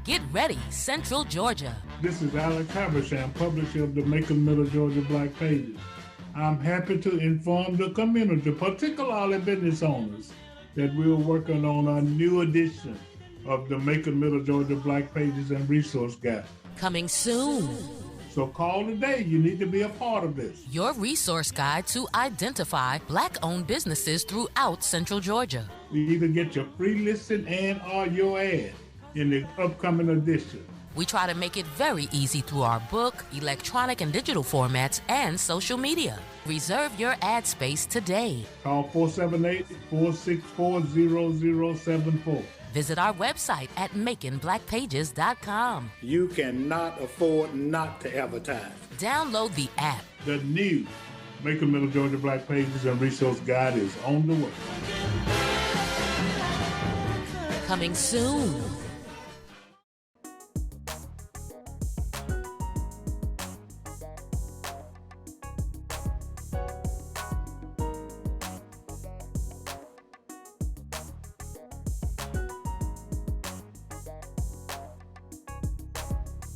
Get ready, Central Georgia. This is Alex Habersham, publisher of the Macon, Middle Georgia Black Pages. I'm happy to inform the community, particularly business owners, that we're working on a new edition of the Macon, Middle Georgia Black Pages and Resource Guide. Coming soon. So call today. You need to be a part of this. Your resource guide to identify Black-owned businesses throughout Central Georgia. You either get your free listen and or your ad in the upcoming edition. We try to make it very easy through our book, electronic and digital formats, and social media. Reserve your ad space today. Call 478-464-0074. Visit our website at makingblackpages.com. You cannot afford not to advertise. Download the app. The new Macon, Middle Georgia Black Pages and Resource Guide is on the way. Coming soon.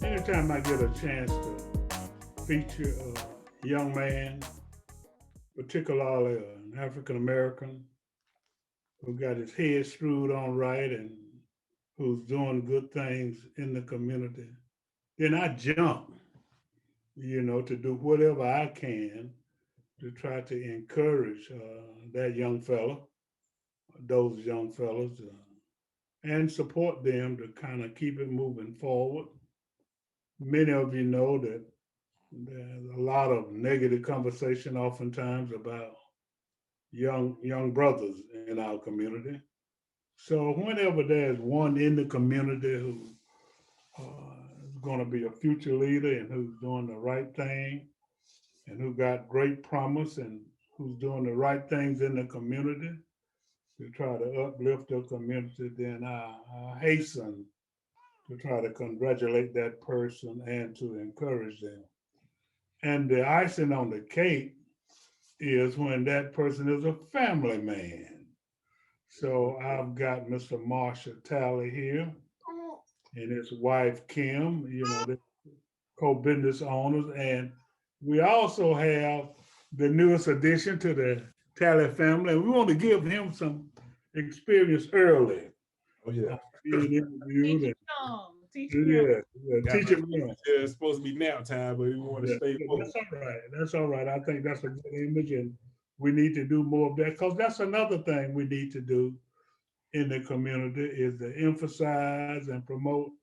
Anytime I get a chance to feature a young man, particularly an African American, who got his head screwed on right and who's doing good things in the community, then I jump, to do whatever I can to try to encourage that young fella, those young fellas, and support them to kind of keep it moving forward. Many of you know that there's a lot of negative conversation oftentimes about young brothers in our community. So whenever there's one in the community who is going to be a future leader and who's doing the right thing and who got great promise and who's doing the right things in the community to try to uplift the community, then I hasten to try to congratulate that person and to encourage them. And the icing on the cake is when that person is a family man. So I've got Mr. Marshall Talley here and his wife, Kim, they're co-business owners. And we also have the newest addition to the Talley family. And we want to give him some experience early. Oh, yeah. Being interviewed. Teach him. It's supposed to be nap time, but we want to stay focused. That's all right. I think that's a good image, and we need to do more of that, because that's another thing we need to do in the community is to emphasize and promote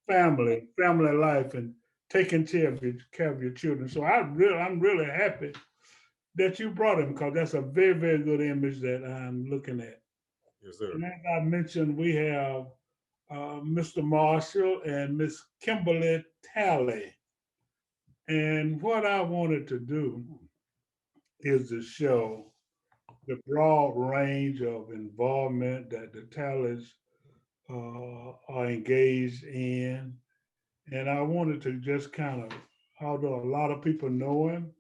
family life, and taking care of your children. So I'm really happy that you brought him, because that's a very, very good image that I'm looking at. Yes, sir. And as I mentioned, we have Mr. Marshall and Miss Kimberly Talley. And what I wanted to do is to show the broad range of involvement that the Talleys are engaged in. And I wanted to just kind of, although a lot of people know him,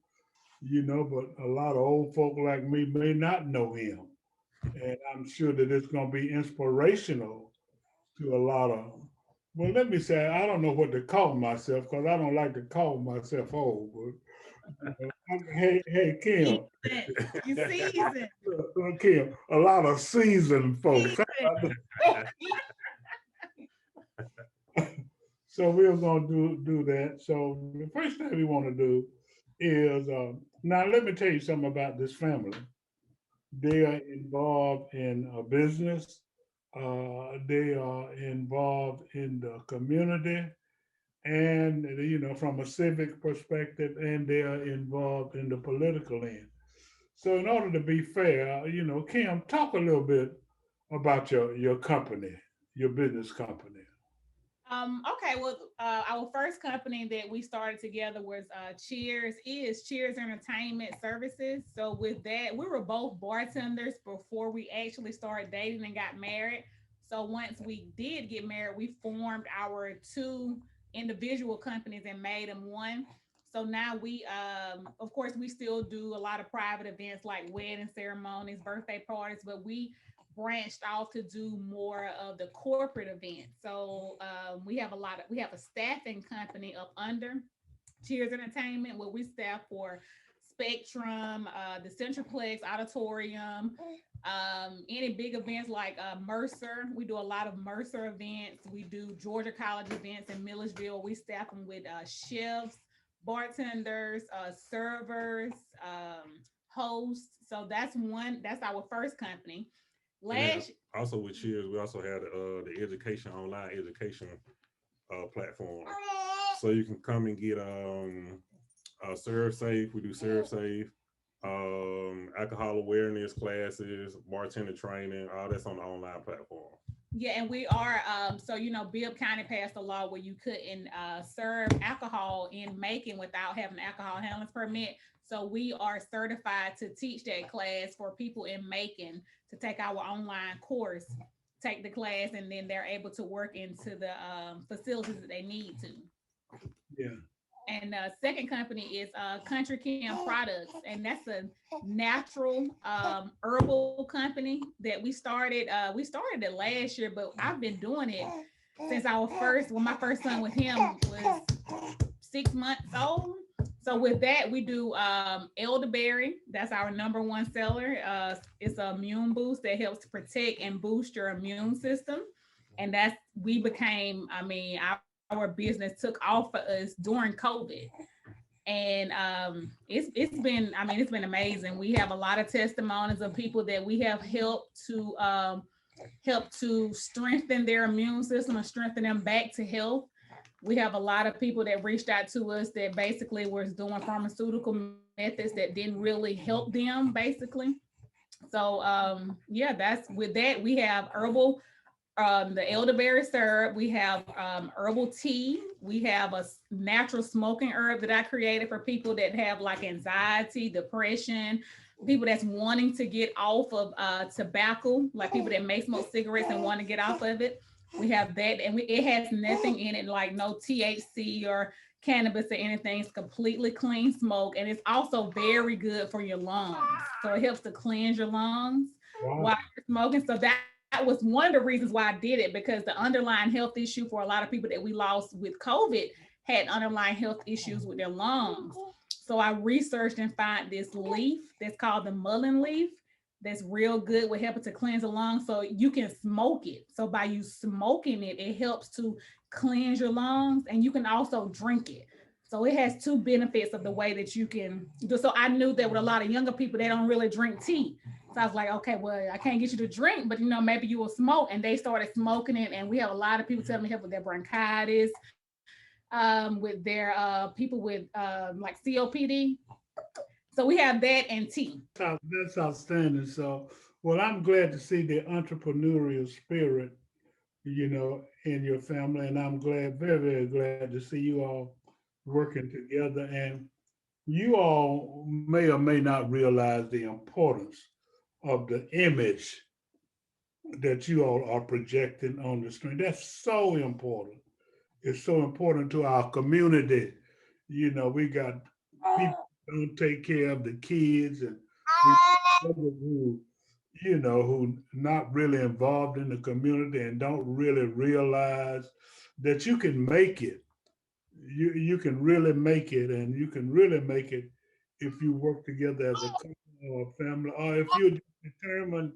but a lot of old folk like me may not know him. And I'm sure that it's going to be inspirational to a lot of, well, let me say, I don't know what to call myself, because I don't like to call myself old. But hey, Kim. You seasoned. Kim, a lot of seasoned folks. So we're going to do that. So the first thing we want to do is, now let me tell you something about this family. They are involved in a business. They are involved in the community, and from a civic perspective, and they are involved in the political end. So in order to be fair, Kim, talk a little bit about your company, your business company. Okay, well, our first company that we started together was Cheers Entertainment Services. So with that, we were both bartenders before we actually started dating and got married. So once we did get married, we formed our two individual companies and made them one. So now we, of course, we still do a lot of private events like wedding ceremonies, birthday parties, but we branched off to do more of the corporate events. So we have a staffing company up under Cheers Entertainment where we staff for Spectrum, the Centralplex Auditorium, any big events like Mercer. We do a lot of Mercer events. We do Georgia College events in Milledgeville. We staff them with chefs, bartenders, servers, hosts. So that's our first company. And then Last also with Cheers, we also had the education online education platform. So you can come and get serve safe. We do serve safe, alcohol awareness classes, bartender training, all that's on the online platform. Yeah, and we are so Bibb County passed a law where you couldn't serve alcohol in Macon without having an alcohol handler's permit. So we are certified to teach that class for people in Macon to take our online course, take the class, and then they're able to work into the facilities that they need to. Yeah. And second company is Country Kim Products, and that's a natural herbal company that we started. We started it last year, but I've been doing it since my first son with him was 6 months old. So with that, we do elderberry. That's our number one seller. It's an immune boost that helps to protect and boost your immune system. And our business took off for us during COVID. And it's been amazing. We have a lot of testimonies of people that we have helped to strengthen their immune system and strengthen them back to health. We have a lot of people that reached out to us that basically was doing pharmaceutical methods that didn't really help them, basically. So that's with that. We have herbal, the elderberry syrup. We have herbal tea. We have a natural smoking herb that I created for people that have like anxiety, depression, people that's wanting to get off of tobacco, like people that may smoke cigarettes and want to get off of it. We have that, and it has nothing in it, like no THC or cannabis or anything. It's completely clean smoke, and it's also very good for your lungs. So it helps to cleanse your lungs while you're smoking. So that was one of the reasons why I did it, because the underlying health issue for a lot of people that we lost with COVID had underlying health issues with their lungs. So I researched and found this leaf that's called the mullein leaf. That's real good with helping to cleanse the lungs. So you can smoke it. So by you smoking it, it helps to cleanse your lungs, and you can also drink it. So it has two benefits of the way that you can do. So I knew that with a lot of younger people, they don't really drink tea. So I was like, okay, well, I can't get you to drink, but maybe you will smoke. And they started smoking it. And we have a lot of people telling me help with their bronchitis, with their people with like COPD. So we have that and tea. That's outstanding. So, well, I'm glad to see the entrepreneurial spirit, in your family. And I'm glad, very, very glad to see you all working together. And you all may or may not realize the importance of the image that you all are projecting on the screen. That's so important. It's so important to our community. We got people don't take care of the kids, and who not really involved in the community and don't really realize that you can make it. You can really make it, and you can really make it if you work together as a couple or a family, or if you're determined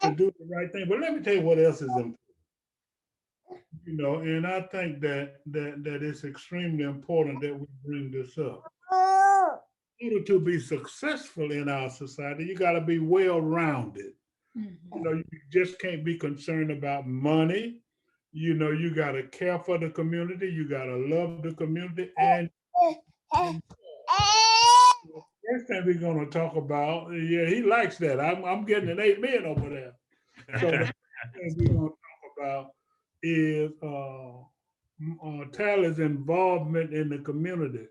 to do the right thing. But let me tell you what else is important. And I think that it's extremely important that we bring this up. In order to be successful in our society, you got to be well-rounded. You just can't be concerned about money. You got to care for the community. You got to love the community. And first thing we're going to talk about, yeah, he likes that. I'm getting an amen over there. So the first thing we're going to talk about is Talleys' involvement in the community.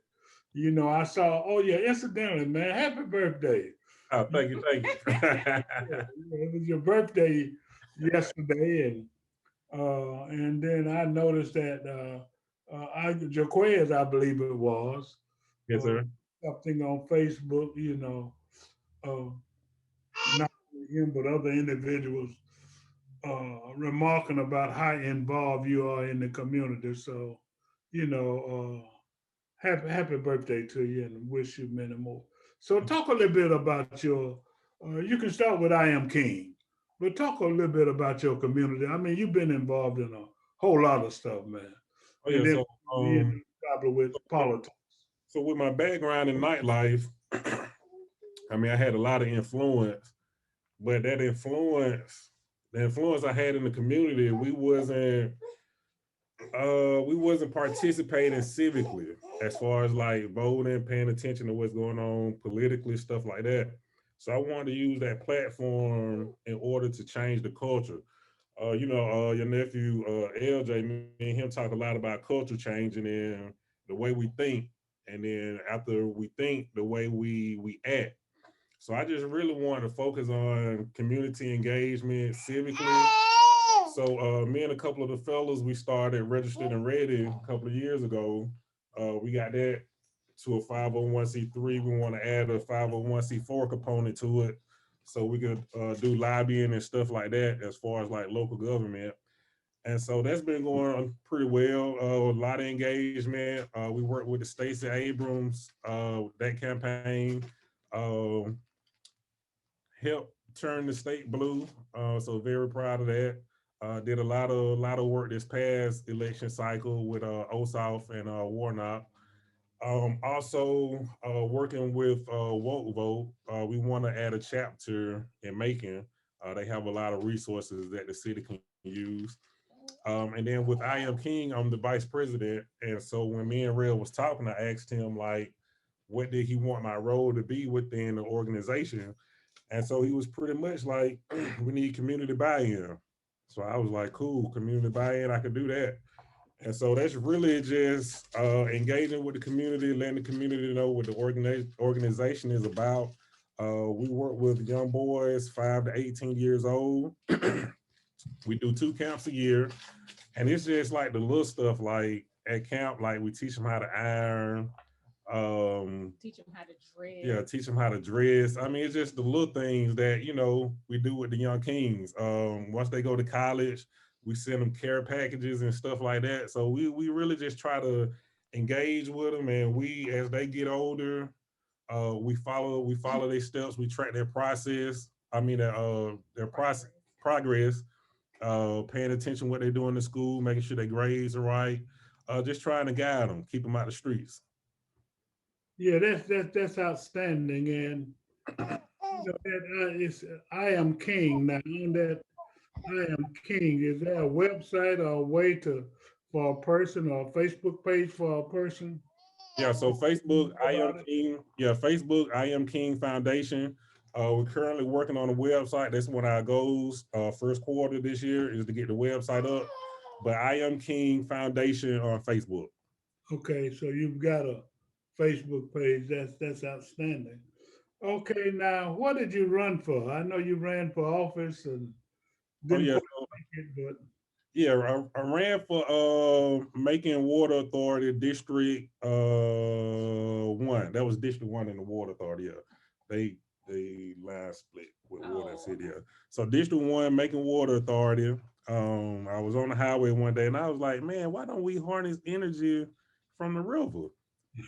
I saw, oh yeah, incidentally, man, happy birthday. Oh, thank you. It was your birthday yesterday, and then I noticed that Jaquez, I believe it was, Yes, sir. something on Facebook, not him, but other individuals remarking about how involved you are in the community. So, you know, happy birthday to you and wish you many more. So, talk a little bit about your. You can start with I Am King, but talk a little bit about your community. I mean, you've been involved in a whole lot of stuff, man, Oh and yeah, then so you know, probably with politics. so with my background in nightlife, I mean, I had a lot of influence, but that influence, the influence I had in the community, we wasn't participating civically as far as like voting, paying attention to what's going on politically, stuff like that. So I wanted to use that platform in order to change the culture. Your nephew LJ, me and him talk a lot about culture changing and the way we think, and then after we think, the way we act. So I just really wanted to focus on community engagement civically. So me and a couple of the fellas, we started registered and ready a couple of years ago. We got that to a 501c3. We want to add a 501c4 component to it, so we could do lobbying and stuff like that as far as like local government. And so that's been going on pretty well. A lot of engagement. We worked with the Stacey Abrams that campaign. Um, Helped turn the state blue. So very proud of that. Did a lot of work this past election cycle with Ossoff and Warnock. Also working with Woke Vote. We want to add a chapter in Macon. They have a lot of resources that the city can use. And then with I Am King, I'm the vice president. And so when me and Red was talking, I asked him like, what did he want my role to be within the organization? And so he was pretty much like, we need community buy-in. So I was like, cool, community buy-in, I could do that. And so that's really just engaging with the community, letting the community know what the organization is about. We work with young boys, 5 to 18 years old. We do 2 camps a year. And it's just like the little stuff, like at camp, like we teach them how to iron, Teach them how to yeah, dress. teach them how to dress. I mean, it's just the little things that we do with the young kings. Once they go to college, we send them care packages and stuff like that. So we really just try to engage with them, and we as they get older, we follow their steps. We track their process. I mean, their process progress. Paying attention what they're doing in school, making sure their grades are right. Just trying to guide them, keep them out the streets. Yeah, that's outstanding, and you know that it's I Am King. Now on that I Am King, is there a website or a way to for a person or a Facebook page for a person? Yeah, so Facebook, Know I am about it? King. Yeah, Facebook, I am King Foundation. We're currently working on a website. That's one of our goals. First quarter this year is to get the website up. But I am King Foundation on Facebook. Okay, so you've got a Facebook page. That's outstanding. Okay, now what did you run for? I know you ran for office and Oh didn't yeah, quite so make it, yeah, I ran for Macon Water Authority District 1. That was District 1 in the Water Authority. Yeah. They line split with water and Oh, city. Yeah. So District 1, Macon Water Authority. I was on the highway one day and I was like, man, why don't we harness energy from the river?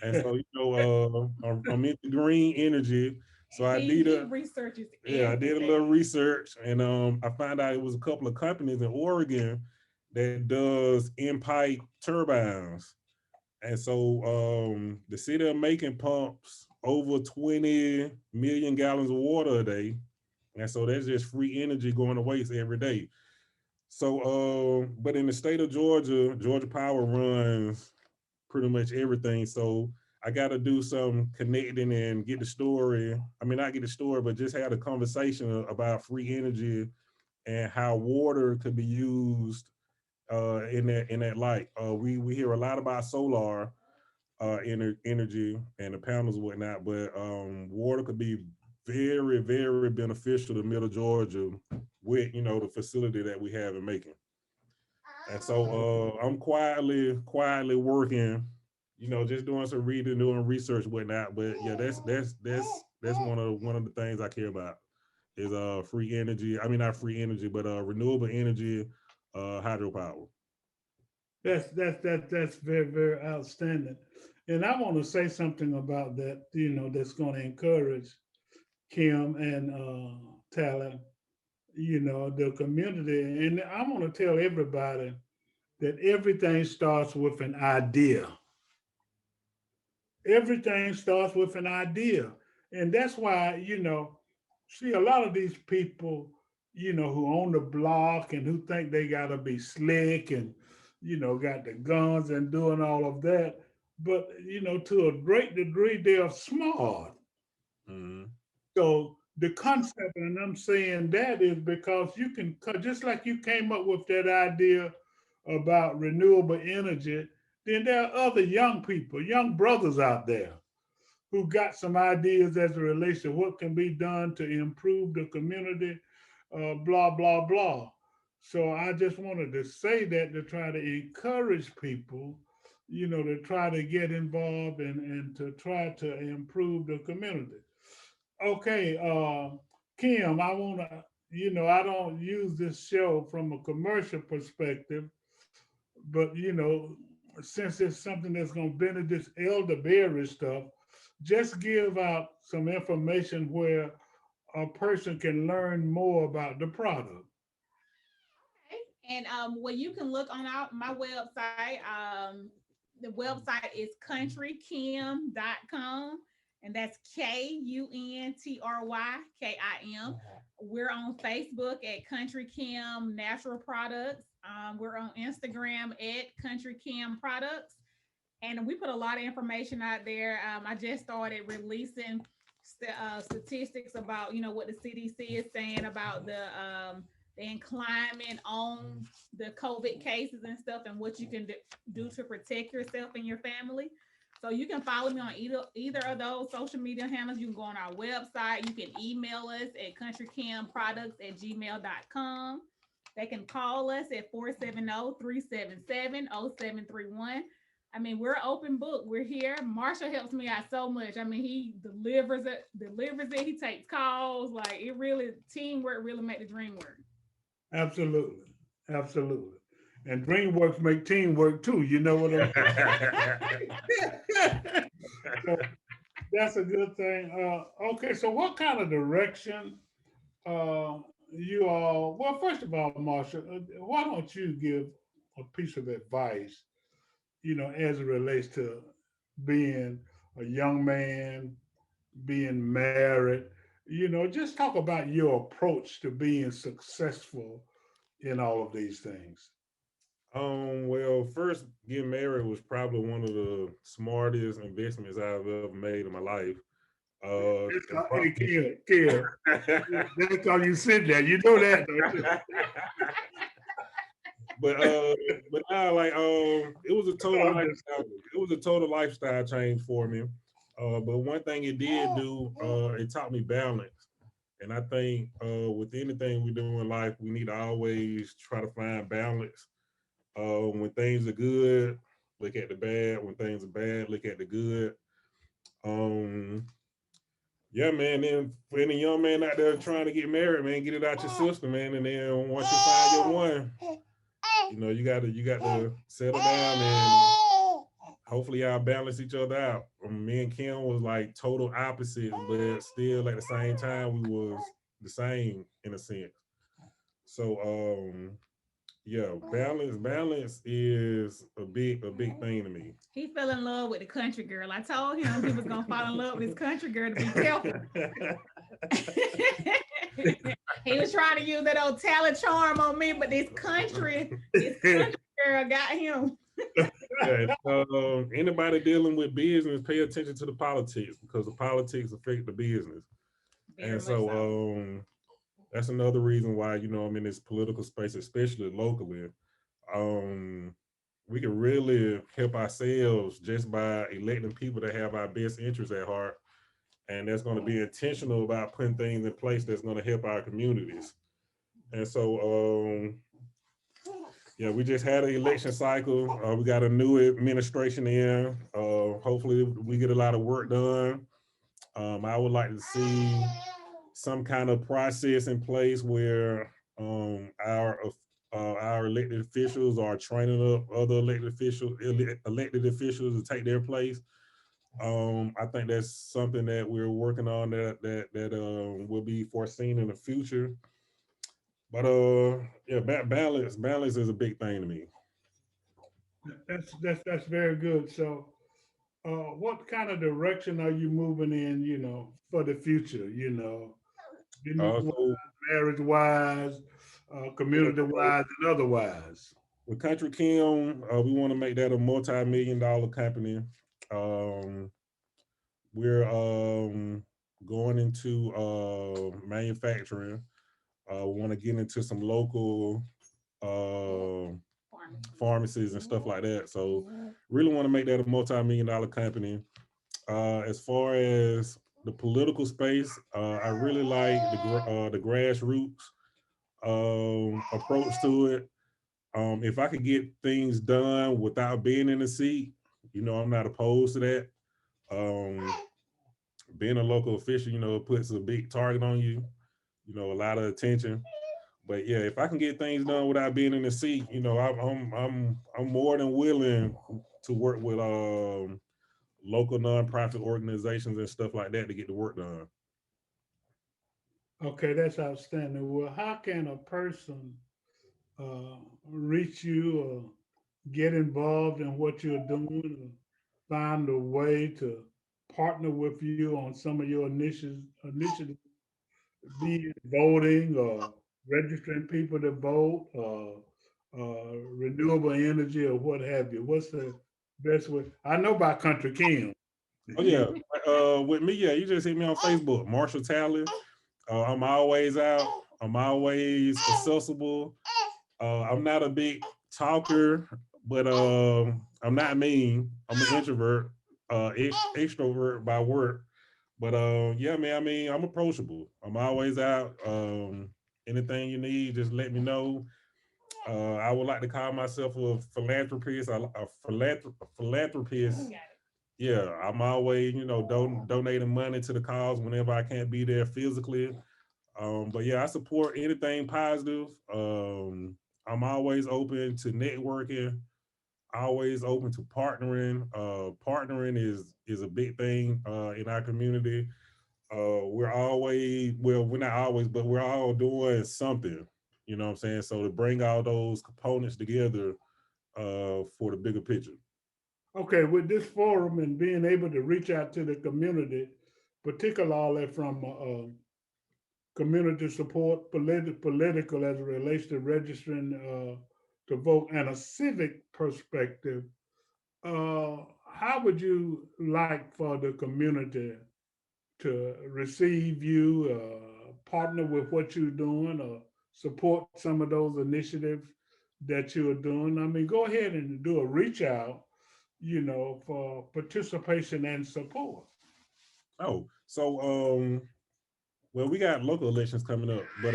And but so, I'm into green energy. So he researches I did a little everything. research, and I found out it was a couple of companies in Oregon that does in pipe turbines. And so the city of Macon pumps over 20 million gallons of water a day. And so that's just free energy going to waste every day. So, but in the state of Georgia, Georgia Power runs pretty much everything. So I got to do some connecting and get the story. I mean, not get the story, but just have a conversation about free energy and how water could be used in that light. We hear a lot about solar energy and the panels and whatnot, but water could be very, very beneficial to Middle Georgia with the facility that we have in Macon. And so I'm quietly working, just doing some reading, doing research, whatnot. But yeah, that's one of the things I care about is free energy. I mean, not free energy, but renewable energy, hydropower. That's very, very outstanding. And I want to say something about that, that's going to encourage Kim and Tally, the community. And I want to tell everybody that everything starts with an idea. Everything starts with an idea. And that's why, see a lot of these people, who own the block and who think they gotta be slick and, got the guns and doing all of that. But, to a great degree, they're smart. Mhm. So the concept, and I'm saying that is because you can, just like you came up with that idea about renewable energy, then there are other young people, young brothers out there who got some ideas as it relates to what can be done to improve the community, blah, blah, blah. So I just wanted to say that to try to encourage people, to try to get involved and to try to improve the community. Okay, Kim, I want to, I don't use this show from a commercial perspective, but, since it's something that's going to benefit this elderberry stuff, just give out some information where a person can learn more about the product. And well, you can look on my website. The website is countrykim.com, and that's KUNTRYKIM. We're on Facebook at Country Kim Natural Products. We're on Instagram at Country Kim Products, and we put a lot of information out there. I just started releasing statistics about what the CDC is saying about the climate on the COVID cases and stuff, and what you can do to protect yourself and your family. So you can follow me on either of those social media handles. You can go on our website. You can email us at countrykimproducts@gmail.com. They can call us at 470-377-0731. I mean, we're open book. We're here. Marshall helps me out so much. I mean, he delivers it. He takes calls. Like, it really, teamwork really make the dream work. Absolutely. Absolutely. And DreamWorks make teamwork too. You know what I'm saying? So that's a good thing. Okay, so what kind of direction you all, well, first of all, Marsha, why don't you give a piece of advice, as it relates to being a young man, being married, just talk about your approach to being successful in all of these things. Well, first, getting married was probably one of the smartest investments I've ever made in my life. And Hey, Kid, that's how you sit there. You know that, don't you? but now, like, it was a total lifestyle. It was a total lifestyle change for me. But one thing it did do, it taught me balance. And I think with anything we do in life, we need to always try to find balance. When things are good, look at the bad. When things are bad, look at the good. Um, yeah, man. Then for any young man out there trying to get married, man, get it out your system, man. And then once you find your one, you got to settle down and hopefully y'all balance each other out. Me and Kim was like total opposites, but still at the same time we was the same in a sense. So yeah, balance is a big thing to me. He fell in love with the country girl. I told him he was gonna fall in love with this country girl, to be careful. He was trying to use that old talent charm on me, but this country girl got him. Yeah, anybody dealing with business, pay attention to the politics because the politics affect the business. Very And much so so. that's another reason why I'm in this political space, especially locally. Um, we can really help ourselves just by electing people that have our best interests at heart, and that's going to be intentional about putting things in place that's going to help our communities. And so, yeah, we just had an election cycle. We got a new administration in. Hopefully, we get a lot of work done. I would like to some kind of process in place where our elected officials are training up other elected officials to take their place. I think that's something that we're working on that will be foreseen in the future. But yeah, balance is a big thing to me. That's very good. So, what kind of direction are you moving in? For the future. Business So wise, marriage wise, community wise, and otherwise. with Country Kim, we want to make that a multi-million-dollar company. Um, we're going into manufacturing. We want to get into some local uh, pharmacies and stuff like that. So, really want to make that a multi-million-dollar company. As far as the political space, I really like the grassroots approach to it. If I could get things done without being in the seat, I'm not opposed to that. Um, Being a local official, puts a big target on you, a lot of attention. But yeah, if I can get things done without being in the seat, I'm more than willing to work with local nonprofit organizations and stuff like that to get the work done. Okay, that's outstanding. Well, how can a person reach you or get involved in what you're doing, or find a way to partner with you on some of your initiatives, be it voting or registering people to vote, or renewable energy or what have you? What's the best way? I know about Country King. Oh yeah, with me, yeah, you just hit me on Facebook, Marshall Talley. I'm always out. I'm always accessible. I'm not a big talker, but I'm not mean. I'm an introvert, extrovert by work. But yeah, man. I mean, I'm approachable. I'm always out. Anything you need, just let me know. I would like to call myself a philanthropist. Philanthropist. Yeah, I'm always, donating money to the cause whenever I can't be there physically. But yeah, I support anything positive. I'm always open to networking, always open to partnering. Partnering is a big thing in our community. We're always, well, we're not always, but we're all doing something. You know what I'm saying? So to bring all those components together for the bigger picture. Okay, with this forum and being able to reach out to the community, particularly from community support, political as it relates to registering to vote, and a civic perspective, how would you like for the community to receive you, partner with what you're doing, or support some of those initiatives that you're doing? I mean, go ahead and do a reach out, for participation and support. Oh, so well, we got local elections coming up, but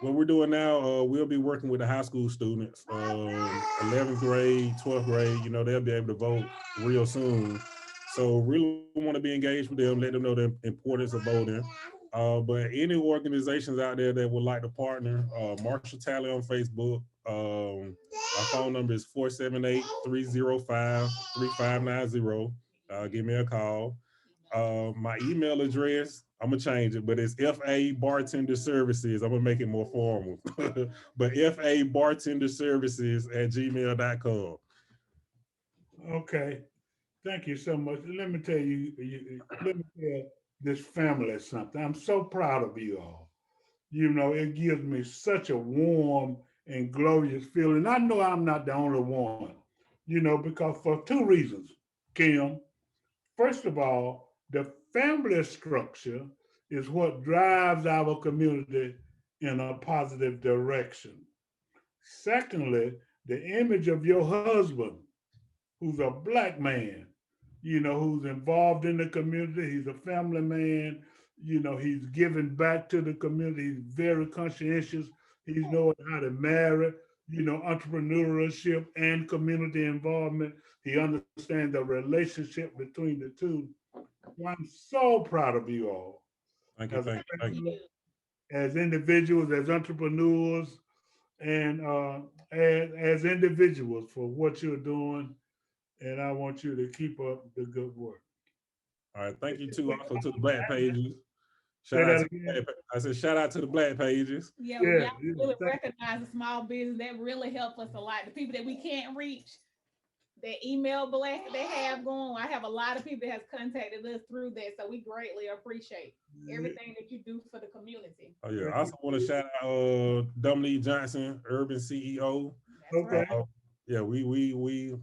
what we're doing now, we'll be working with the high school students, 11th grade, 12th grade. They'll be able to vote real soon. So really want to be engaged with them, let them know the importance of voting. But any organizations out there that would like to partner, Marshall Tally on Facebook. My phone number is 478-305-3590. Give me a call. My email address, I'm gonna change it, but it's FA Bartender Services. I'm gonna make it more formal. But FA Bartender Services at gmail.com. Okay, thank you so much. Let me tell let me tell this family something. I'm so proud of you all. It gives me such a warm and glorious feeling. I know I'm not the only one, because for two reasons, Kim. First of all, the family structure is what drives our community in a positive direction. Secondly, the image of your husband, who's a black man, who's involved in the community. He's a family man. He's giving back to the community. He's very conscientious. He's knowing how to marry, entrepreneurship and community involvement. He understands the relationship between the two. Well, I'm so proud of you all. Thank you. Thank you. As individuals, as entrepreneurs, and as individuals for what you're doing. And I want you to keep up the good work. All right. Thank you too. Also to the Black Pages. Say that again. I said shout out to the Black Pages. Yeah, Yeah, y'all really recognize the small business. That really helps us a lot. The people that we can't reach, that email blast that they have going. I have a lot of people that has contacted us through that. So we greatly appreciate everything that you do for the community. Oh yeah. I also want to shout out Dominique Johnson, Urban CEO. That's Okay. right. Yeah, we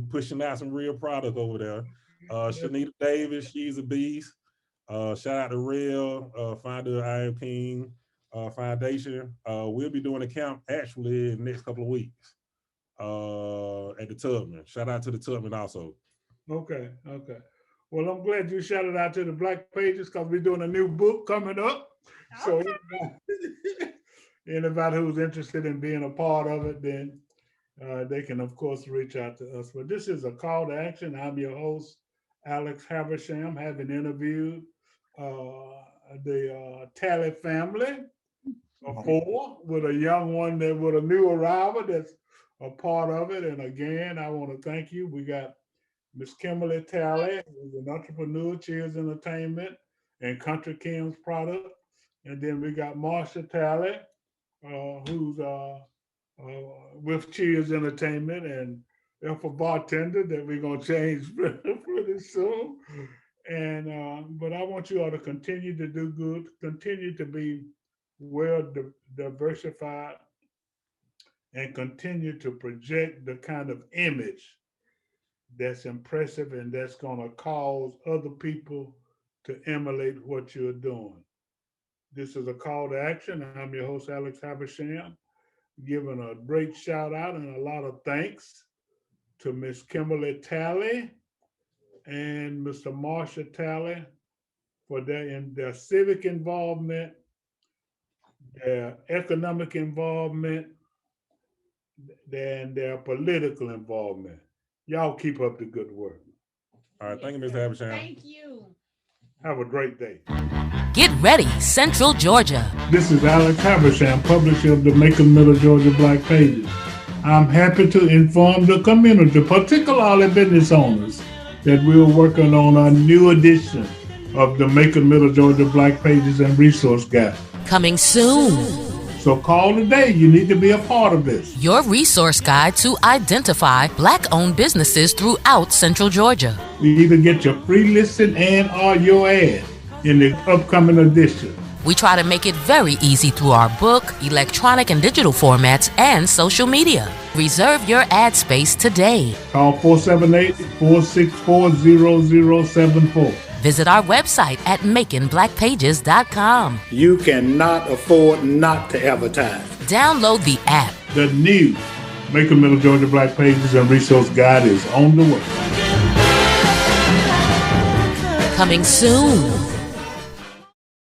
pushing out some real product over there. Shanita Davis, she's a beast. Shout out to Real, founder of I Am King Foundation. We'll be doing a camp actually in the next couple of weeks at the Tubman. Shout out to the Tubman also. Okay. Well, I'm glad you shouted out to the Black Pages because we're doing a new book coming up. So anybody who's interested in being a part of it, then they can, of course, reach out to us. But this is a call to action. I'm your host, Alex Habersham, having interviewed the Talley family of 4 with a young one with a new arrival that's a part of it. And again, I want to thank you. We got Miss Kimberly Talley, who's an entrepreneur, Cheers Entertainment, and Country Kim's product. And then we got Marsha Talley, who's with Cheers Entertainment and Alpha Bartender that we're gonna change pretty soon. And but I want you all to continue to do good, continue to be well diversified, and continue to project the kind of image that's impressive and that's gonna cause other people to emulate what you're doing. This is a call to action. I'm your host, Alex Habersham, giving a great shout out and a lot of thanks to Miss Kimberly Talley and Mr. Marsha Talley for their civic involvement, their economic involvement, and their political involvement. Y'all keep up the good work. All right, thank you, Mr. Habersham. Thank you. Have a great day. Get ready, Central Georgia. This is Alex Habersham, publisher of the Macon, Middle Georgia Black Pages. I'm happy to inform the community, particularly business owners, that we're working on a new edition of the Macon, Middle Georgia Black Pages and Resource Guide. Coming soon. So call today. You need to be a part of this. Your resource guide to identify Black-owned businesses throughout Central Georgia. You either get your free listing and or your ad in the upcoming edition. We try to make it very easy through our book, electronic and digital formats, and social media. Reserve your ad space today. Call 478-464-0074. Visit our website at makingblackpages.com. You cannot afford not to advertise. Download the app. The new Macon, Middle Georgia Black Pages and Resource Guide is on the way. Coming soon.